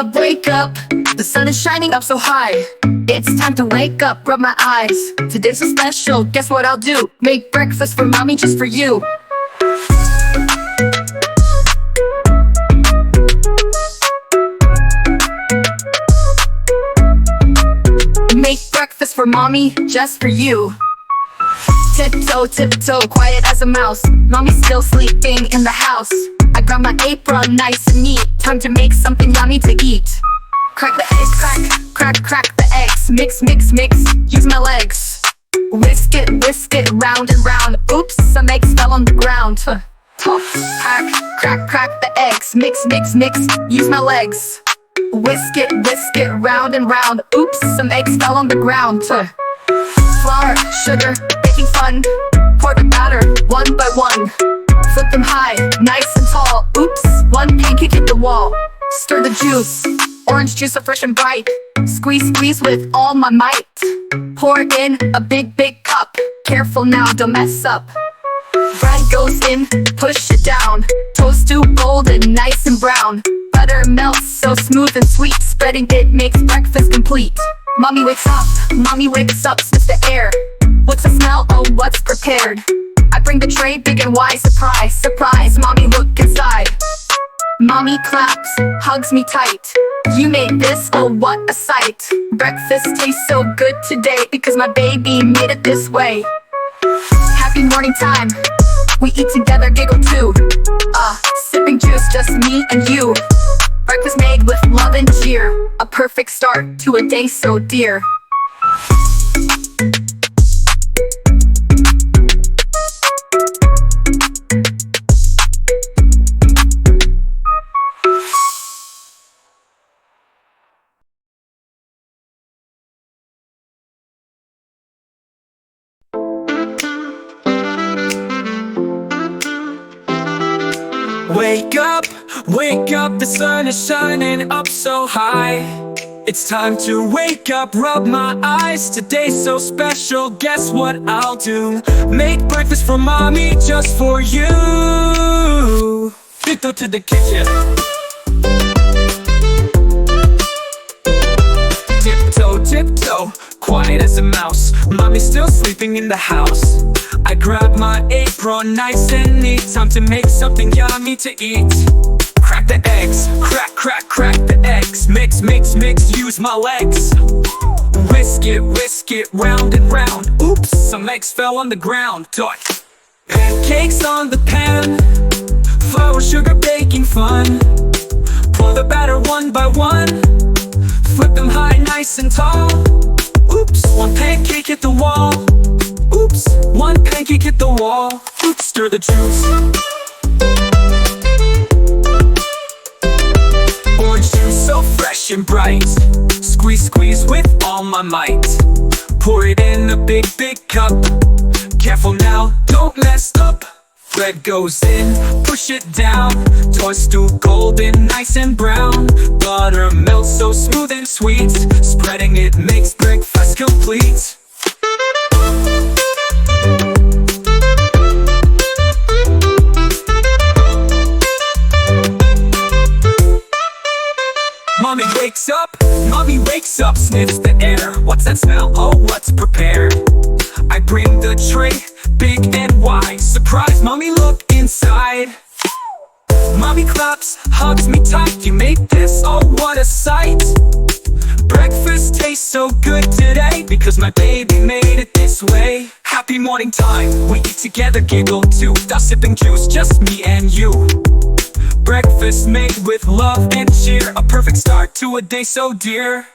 wake up. The sun is shining up so high. It's time to wake up, rub my eyes. Today's so special, guess what I'll do? Make breakfast for mommy just for you. Make breakfast for mommy just for you. Tiptoe, tiptoe, quiet as a mouse. Mommy's still sleeping in the house. I grab my apron, nice and neat. Time to make something yummy to eat. Crack the eggs, crack the eggs. Mix, mix, mix, use my legs. Whisk it, round and round. Oops, some eggs fell on the ground. Crack the eggs. Mix, mix, mix, use my legs. Whisk it, round and round. Oops, some eggs fell on the ground. Flour, sugar, baking fun. Pour the batter, one by one. Flip them high, nice and tall. Oops, one pancake hit the wall. Stir the juice, orange juice so fresh and bright. Squeeze, squeeze with all my might. Pour in a big, big cup. Careful now, don't mess up. Bread goes in, push it down. Toast to golden, nice and brown. Butter melts so smooth and sweet. Spreading it makes breakfast complete. Mommy wakes up, sniffs the air. What's the smell? Oh, what's prepared? I bring the tray, big and wide. Surprise, surprise, mommy, look inside. Mommy claps, hugs me tight. You made this, oh what a sight. Breakfast tastes so good today because my baby made it this way. Happy morning time, we eat together, giggle too. Sipping juice, just me and you. Breakfast made with love and cheer. A perfect start to a day so dear. Wake up, the sun is shining up so high. It's time to wake up, rub my eyes. Today's so special, guess what I'll do? Make breakfast for mommy just for you. Tiptoe to the kitchen. Tiptoe, tiptoe, quiet as a mouse. Mommy's still sleeping in the house. I grab my apron, nice and neat. Time to make something yummy to eat. Crack the eggs, crack the eggs. Mix, mix, mix, use my legs. Whisk it, round and round. Oops, some eggs fell on the ground. Pancakes on the pan. Flour, sugar, baking fun. Pour the batter one by one. Flip them high, nice and tall. Oops, one pancake hit the wall. Oops, one pancake hit the wall. Oops, stir the juice. Orange juice so fresh and bright. Squeeze, squeeze with all my might. Pour it in a big, big cup. Careful now, don't mess up. Bread goes in, push it down. Toast to golden, nice and brown. Butter melts so smooth and sweet. Spreading it makes breakfast complete. Mommy wakes up, sniffs the air. What's that smell? Oh, what's prepared? I bring the tray, big and wide. Surprise, mommy, look inside. Mommy claps, hugs me tight. You made this, oh what a sight. Breakfast tastes so good today because my baby made it this way. Happy morning time, we eat together, giggle too. Sipping juice, just me and you. Breakfast made with love and cheer. A perfect start to a day so dear.